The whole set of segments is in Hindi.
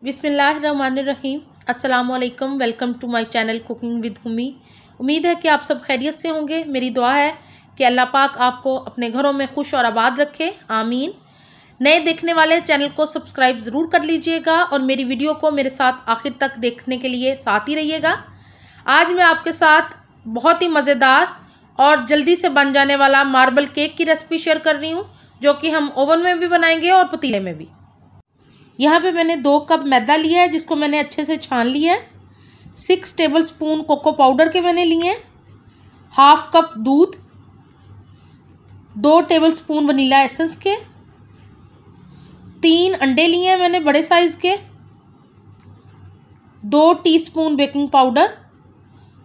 बिस्मिल्लाहिर्रहमानिर्रहीम। अस्सलामुअलैकुम। Welcome to my channel cooking with Ummi. उम्मीद है कि आप सब खैरियत से होंगे। मेरी दुआ है कि अल्लाह पाक आपको अपने घरों में खुश और आबाद रखे, आमीन। नए देखने वाले चैनल को सब्सक्राइब ज़रूर कर लीजिएगा और मेरी वीडियो को मेरे साथ आखिर तक देखने के लिए साथ ही रहिएगा। आज मैं आपके साथ बहुत ही मज़ेदार और जल्दी से बन जाने वाला मार्बल केक की रेसिपी शेयर कर रही हूँ, जो कि हम ओवन में भी बनाएंगे और पतीले में भी। यहाँ पे मैंने 2 कप मैदा लिया है, जिसको मैंने अच्छे से छान लिया है। 6 टेबलस्पून कोको पाउडर के मैंने लिए हैं। हाफ कप दूध, 2 टेबलस्पून वनीला एसेंस के, 3 अंडे लिए हैं मैंने बड़े साइज़ के, 2 टीस्पून बेकिंग पाउडर,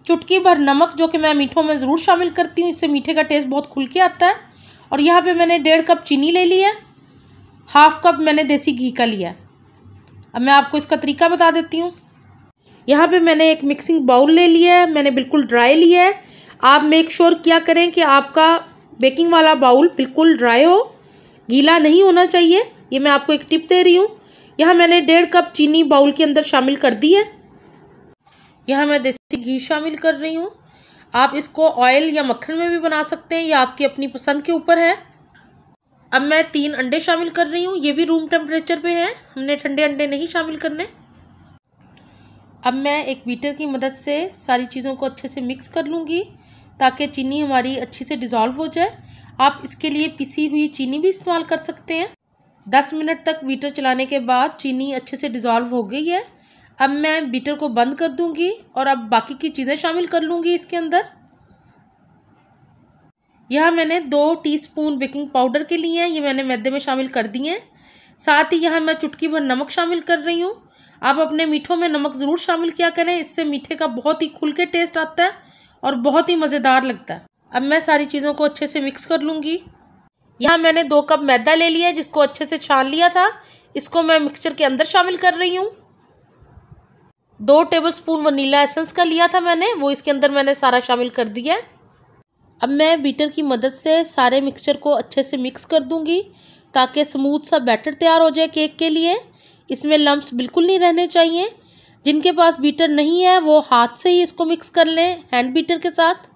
चुटकी भर नमक, जो कि मैं मीठों में ज़रूर शामिल करती हूँ, इससे मीठे का टेस्ट बहुत खुल के आता है। और यहाँ पे मैंने 1.5 कप चीनी ले ली है। हाफ कप मैंने देसी घी का लिया है। अब मैं आपको इसका तरीका बता देती हूँ। यहाँ पे मैंने एक मिक्सिंग बाउल ले लिया है, मैंने बिल्कुल ड्राई लिया है। आप मेक श्योर क्या करें कि आपका बेकिंग वाला बाउल बिल्कुल ड्राई हो, गीला नहीं होना चाहिए। ये मैं आपको एक टिप दे रही हूँ। यहाँ मैंने 1.5 कप चीनी बाउल के अंदर शामिल कर दी है। यहाँ मैं देसी घी शामिल कर रही हूँ। आप इसको ऑयल या मक्खन में भी बना सकते हैं, या आपकी अपनी पसंद के ऊपर है। अब मैं 3 अंडे शामिल कर रही हूँ। ये भी रूम टेम्परेचर पे हैं, हमने ठंडे अंडे नहीं शामिल करने। अब मैं एक बीटर की मदद से सारी चीज़ों को अच्छे से मिक्स कर लूँगी, ताकि चीनी हमारी अच्छी से डिज़ोल्व हो जाए। आप इसके लिए पिसी हुई चीनी भी इस्तेमाल कर सकते हैं। 10 मिनट तक बीटर चलाने के बाद चीनी अच्छे से डिज़ोल्व हो गई है। अब मैं बीटर को बंद कर दूँगी और अब बाकी की चीज़ें शामिल कर लूँगी इसके अंदर। यहाँ मैंने 2 टीस्पून बेकिंग पाउडर के लिए हैं, ये मैंने मैदे में शामिल कर दिए हैं। साथ ही यहाँ मैं चुटकी भर नमक शामिल कर रही हूँ। आप अपने मीठों में नमक ज़रूर शामिल किया करें, इससे मीठे का बहुत ही खुल के टेस्ट आता है और बहुत ही मज़ेदार लगता है। अब मैं सारी चीज़ों को अच्छे से मिक्स कर लूँगी। यहाँ मैंने 2 कप मैदा ले लिया है, जिसको अच्छे से छान लिया था। इसको मैं मिक्सचर के अंदर शामिल कर रही हूँ। 2 टेबलस्पून वनीला एसेंस का लिया था मैंने, वो इसके अंदर मैंने सारा शामिल कर दिया है। अब मैं बीटर की मदद से सारे मिक्सचर को अच्छे से मिक्स कर दूंगी, ताकि स्मूथ सा बैटर तैयार हो जाए केक के लिए। इसमें लम्प्स बिल्कुल नहीं रहने चाहिए। जिनके पास बीटर नहीं है वो हाथ से ही इसको मिक्स कर लें, हैंड बीटर के साथ।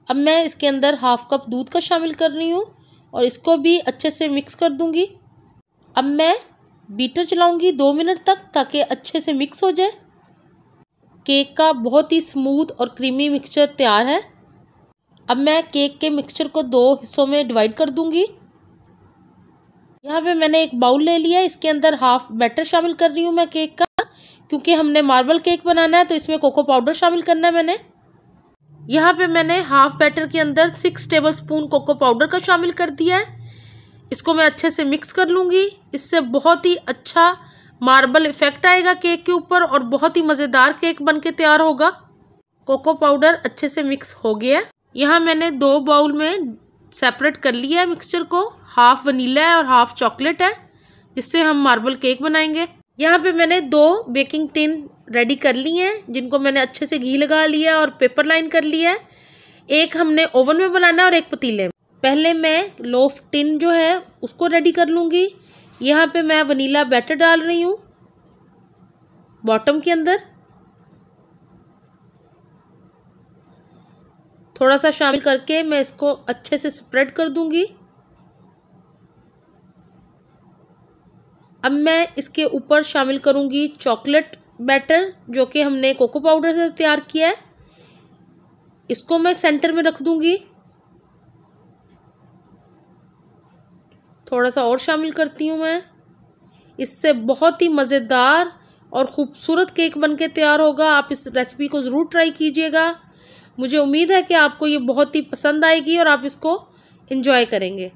अब मैं इसके अंदर हाफ कप दूध का शामिल कर रही हूँ और इसको भी अच्छे से मिक्स कर दूंगी। अब मैं बीटर चलाऊंगी 2 मिनट तक, ताकि अच्छे से मिक्स हो जाए। केक का बहुत ही स्मूथ और क्रीमी मिक्सचर तैयार है। अब मैं केक के मिक्सचर को 2 हिस्सों में डिवाइड कर दूंगी। यहाँ पे मैंने एक बाउल ले लिया है, इसके अंदर हाफ बैटर शामिल कर रही हूँ मैं केक का, क्योंकि हमने मार्बल केक बनाना है तो इसमें कोको पाउडर शामिल करना है मैंने। यहाँ पे मैंने हाफ बैटर के अंदर 6 टेबलस्पून कोको पाउडर का शामिल कर दिया है। इसको मैं अच्छे से मिक्स कर लूँगी। इससे बहुत ही अच्छा मार्बल इफेक्ट आएगा केक के ऊपर और बहुत ही मज़ेदार केक बन के तैयार होगा। कोको पाउडर अच्छे से मिक्स हो गया है। यहाँ मैंने 2 बाउल में सेपरेट कर लिया है मिक्सचर को। हाफ वनीला है और हाफ चॉकलेट है, जिससे हम मार्बल केक बनाएंगे। यहाँ पे मैंने 2 बेकिंग टिन रेडी कर ली हैं, जिनको मैंने अच्छे से घी लगा लिया और पेपर लाइन कर लिया है। एक हमने ओवन में बनाना है और एक पतीले में। पहले मैं लोफ टिन जो है उसको रेडी कर लूँगी। यहाँ पे मैं वनीला बैटर डाल रही हूँ बॉटम के अंदर, थोड़ा सा शामिल करके मैं इसको अच्छे से स्प्रेड कर दूंगी। अब मैं इसके ऊपर शामिल करूंगी चॉकलेट बैटर, जो कि हमने कोको पाउडर से तैयार किया है। इसको मैं सेंटर में रख दूंगी। थोड़ा सा और शामिल करती हूँ मैं। इससे बहुत ही मज़ेदार और ख़ूबसूरत केक बनके तैयार होगा। आप इस रेसिपी को ज़रूर ट्राई कीजिएगा। मुझे उम्मीद है कि आपको ये बहुत ही पसंद आएगी और आप इसको एंजॉय करेंगे।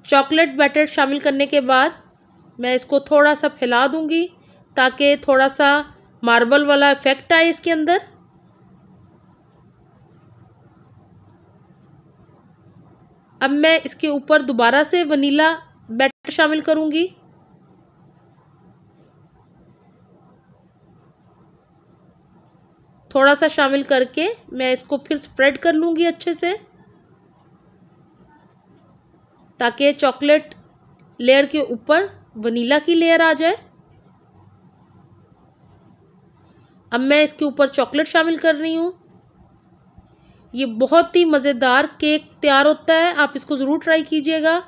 चॉकलेट बैटर शामिल करने के बाद मैं इसको थोड़ा सा फैला दूंगी, ताकि थोड़ा सा मार्बल वाला इफ़ेक्ट आए इसके अंदर। अब मैं इसके ऊपर दोबारा से वनीला बैटर शामिल करूंगी। थोड़ा सा शामिल करके मैं इसको फिर स्प्रेड कर लूँगी अच्छे से, ताकि चॉकलेट लेयर के ऊपर वनीला की लेयर आ जाए। अब मैं इसके ऊपर चॉकलेट शामिल कर रही हूँ। ये बहुत ही मज़ेदार केक तैयार होता है, आप इसको ज़रूर ट्राई कीजिएगा।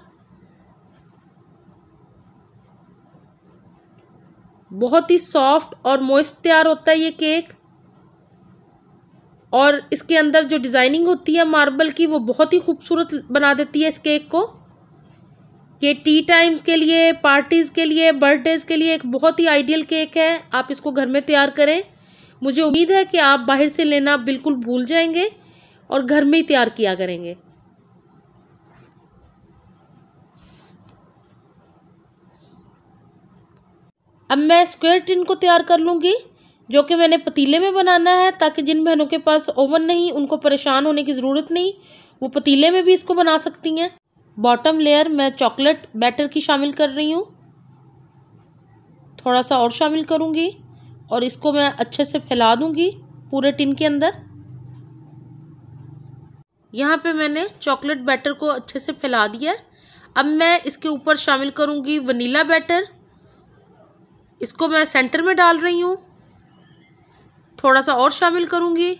बहुत ही सॉफ्ट और मॉइस्ट तैयार होता है ये केक, और इसके अंदर जो डिज़ाइनिंग होती है मार्बल की वो बहुत ही खूबसूरत बना देती है इस केक को। ये टी टाइम्स के लिए, पार्टीज़ के लिए, बर्थडेज़ के लिए एक बहुत ही आइडियल केक है। आप इसको घर में तैयार करें। मुझे उम्मीद है कि आप बाहर से लेना बिल्कुल भूल जाएंगे और घर में ही तैयार किया करेंगे। अब मैं स्क्वायर टिन को तैयार कर लूँगी, जो कि मैंने पतीले में बनाना है, ताकि जिन बहनों के पास ओवन नहीं उनको परेशान होने की ज़रूरत नहीं, वो पतीले में भी इसको बना सकती हैं। बॉटम लेयर मैं चॉकलेट बैटर की शामिल कर रही हूँ, थोड़ा सा और शामिल करूँगी और इसको मैं अच्छे से फैला दूँगी पूरे टिन के अंदर। यहाँ पे मैंने चॉकलेट बैटर को अच्छे से फैला दिया है। अब मैं इसके ऊपर शामिल करूँगी वनीला बैटर। इसको मैं सेंटर में डाल रही हूँ, थोड़ा सा और शामिल करूँगी।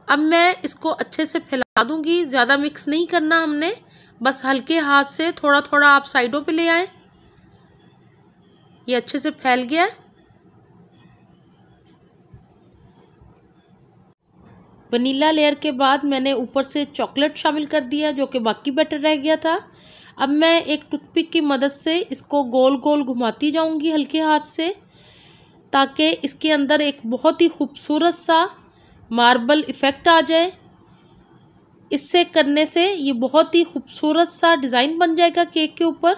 अब मैं इसको अच्छे से फैला दूँगी, ज़्यादा मिक्स नहीं करना हमने, बस हल्के हाथ से थोड़ा थोड़ा आप साइडों पे ले आएँ। ये अच्छे से फैल गया। वनीला लेयर के बाद मैंने ऊपर से चॉकलेट शामिल कर दिया, जो कि बाकी बैटर रह गया था। अब मैं एक टूथपिक की मदद से इसको गोल गोल घुमाती जाऊंगी हल्के हाथ से, ताकि इसके अंदर एक बहुत ही खूबसूरत सा मार्बल इफ़ेक्ट आ जाए। इससे करने से ये बहुत ही खूबसूरत सा डिज़ाइन बन जाएगा केक के ऊपर,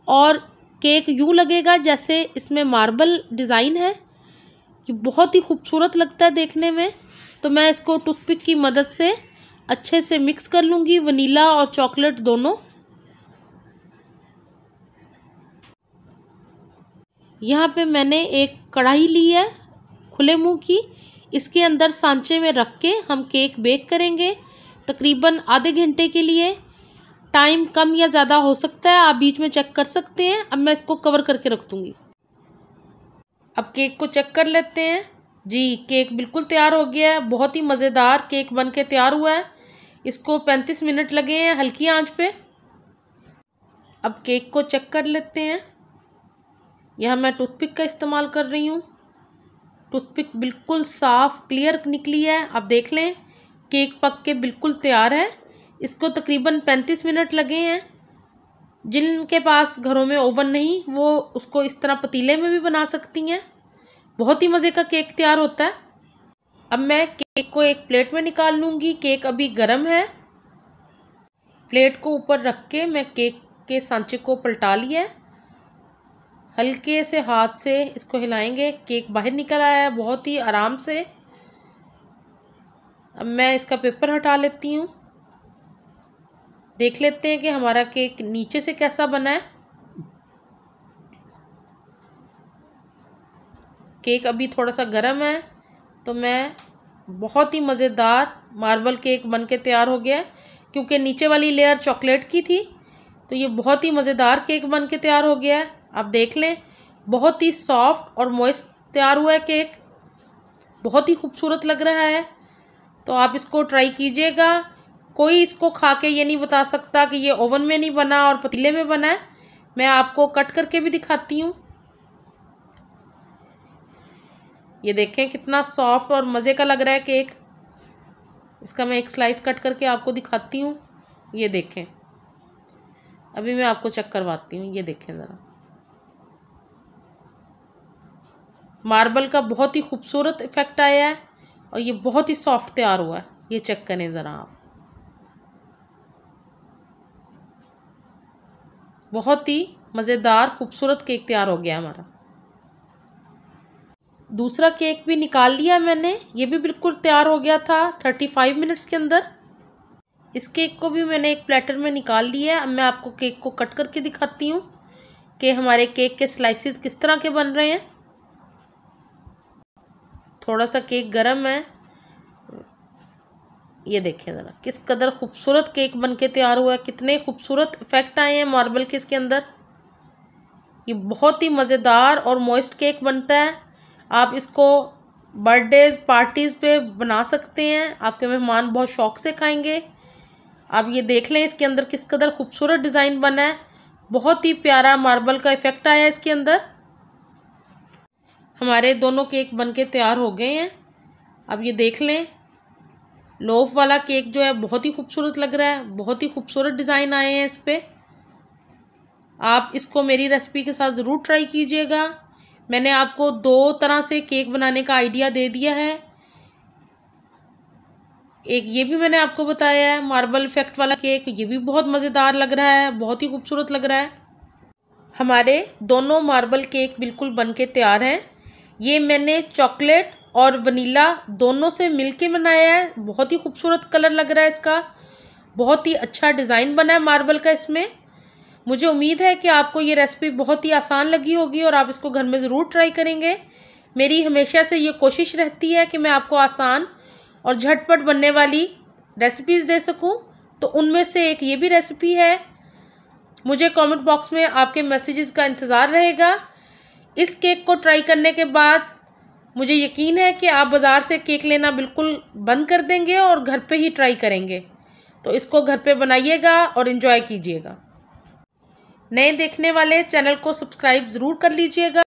और केक यूँ लगेगा जैसे इसमें मार्बल डिज़ाइन है। ये बहुत ही खूबसूरत लगता है देखने में। तो मैं इसको टूथपिक की मदद से अच्छे से मिक्स कर लूँगी, वनीला और चॉकलेट दोनों। यहाँ पे मैंने एक कढ़ाई ली है खुले मुंह की, इसके अंदर सांचे में रख के हम केक बेक करेंगे तकरीबन आधे घंटे के लिए। टाइम कम या ज़्यादा हो सकता है, आप बीच में चेक कर सकते हैं। अब मैं इसको कवर करके रख दूँगी। अब केक को चेक कर लेते हैं। जी, केक बिल्कुल तैयार हो गया है। बहुत ही मज़ेदार केक बन के तैयार हुआ है। इसको 35 मिनट लगे हैं हल्की आंच पे। अब केक को चेक कर लेते हैं। यहाँ मैं टूथपिक का इस्तेमाल कर रही हूँ। टूथपिक बिल्कुल साफ़ क्लियर निकली है। आप देख लें, केक पक के बिल्कुल तैयार है। इसको तकरीबन 35 मिनट लगे हैं। जिनके पास घरों में ओवन नहीं, वो उसको इस तरह पतीले में भी बना सकती हैं। बहुत ही मज़े का केक तैयार होता है। अब मैं केक को एक प्लेट में निकाल लूँगी। केक अभी गर्म है। प्लेट को ऊपर रख के मैं केक के सांचे को पलटा लिया है। हल्के से हाथ से इसको हिलाएंगे, केक बाहर निकल आया है बहुत ही आराम से। अब मैं इसका पेपर हटा लेती हूँ। देख लेते हैं कि हमारा केक नीचे से कैसा बना है। केक अभी थोड़ा सा गर्म है, तो मैं बहुत ही मज़ेदार मार्बल केक बन के तैयार हो गया है। क्योंकि नीचे वाली लेयर चॉकलेट की थी, तो ये बहुत ही मज़ेदार केक बन के तैयार हो गया है। आप देख लें, बहुत ही सॉफ्ट और मॉइस्ट तैयार हुआ है केक। बहुत ही खूबसूरत लग रहा है। तो आप इसको ट्राई कीजिएगा। कोई इसको खा के ये नहीं बता सकता कि ये ओवन में नहीं बना और पतीले में बना है। मैं आपको कट करके भी दिखाती हूँ। ये देखें कितना सॉफ्ट और मज़े का लग रहा है केक। इसका मैं एक स्लाइस कट करके आपको दिखाती हूँ। ये देखें, अभी मैं आपको चेक करवाती हूँ। ये देखें ज़रा, मार्बल का बहुत ही खूबसूरत इफ़ेक्ट आया है और ये बहुत ही सॉफ्ट तैयार हुआ है। ये चेक करें ज़रा आप, बहुत ही मज़ेदार खूबसूरत केक तैयार हो गया हमारा। दूसरा केक भी निकाल लिया मैंने, ये भी बिल्कुल तैयार हो गया था 35 मिनट्स के अंदर। इस केक को भी मैंने एक प्लेटर में निकाल लिया है। अब मैं आपको केक को कट करके दिखाती हूँ कि हमारे केक के स्लाइसेस किस तरह के बन रहे हैं। थोड़ा सा केक गरम है, ये देखें ज़रा किस कदर खूबसूरत केक बनके तैयार हुआ है, कितने खूबसूरत इफ़ेक्ट आए हैं मार्बल के इसके अंदर। ये बहुत ही मज़ेदार और मॉइस्ट केक बनता है। आप इसको बर्थडेज़ पार्टीज़ पे बना सकते हैं, आपके मेहमान बहुत शौक़ से खाएंगे। आप ये देख लें इसके अंदर किस कदर खूबसूरत डिज़ाइन बना है, बहुत ही प्यारा मार्बल का इफ़ेक्ट आया है इसके अंदर। हमारे दोनों केक बनके तैयार हो गए हैं। अब ये देख लें लोफ वाला केक जो है बहुत ही खूबसूरत लग रहा है, बहुत ही खूबसूरत डिज़ाइन आए हैं इस पर। आप इसको मेरी रेसिपी के साथ ज़रूर ट्राई कीजिएगा। मैंने आपको 2 तरह से केक बनाने का आइडिया दे दिया है। एक ये भी मैंने आपको बताया है मार्बल इफ़ेक्ट वाला केक, ये भी बहुत मज़ेदार लग रहा है, बहुत ही खूबसूरत लग रहा है। हमारे दोनों मार्बल केक बिल्कुल बनके तैयार हैं। ये मैंने चॉकलेट और वनीला दोनों से मिलके बनाया है, बहुत ही खूबसूरत कलर लग रहा है इसका, बहुत ही अच्छा डिज़ाइन बना है मार्बल का इसमें। मुझे उम्मीद है कि आपको ये रेसिपी बहुत ही आसान लगी होगी और आप इसको घर में ज़रूर ट्राई करेंगे। मेरी हमेशा से ये कोशिश रहती है कि मैं आपको आसान और झटपट बनने वाली रेसिपीज़ दे सकूं, तो उनमें से एक ये भी रेसिपी है। मुझे कमेंट बॉक्स में आपके मैसेजेस का इंतज़ार रहेगा। इस केक को ट्राई करने के बाद मुझे यकीन है कि आप बाज़ार से केक लेना बिल्कुल बंद कर देंगे और घर पे ही ट्राई करेंगे। तो इसको घर पे बनाइएगा और इन्जॉय कीजिएगा। नए देखने वाले चैनल को सब्सक्राइब ज़रूर कर लीजिएगा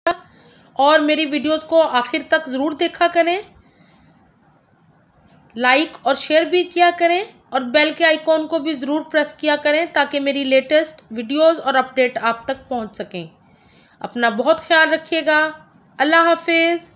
और मेरी वीडियोस को आखिर तक ज़रूर देखा करें, लाइक और शेयर भी किया करें और बेल के आइकॉन को भी ज़रूर प्रेस किया करें ताकि मेरी लेटेस्ट वीडियोस और अपडेट आप तक पहुंच सकें। अपना बहुत ख्याल रखिएगा। अल्लाह हाफिज़।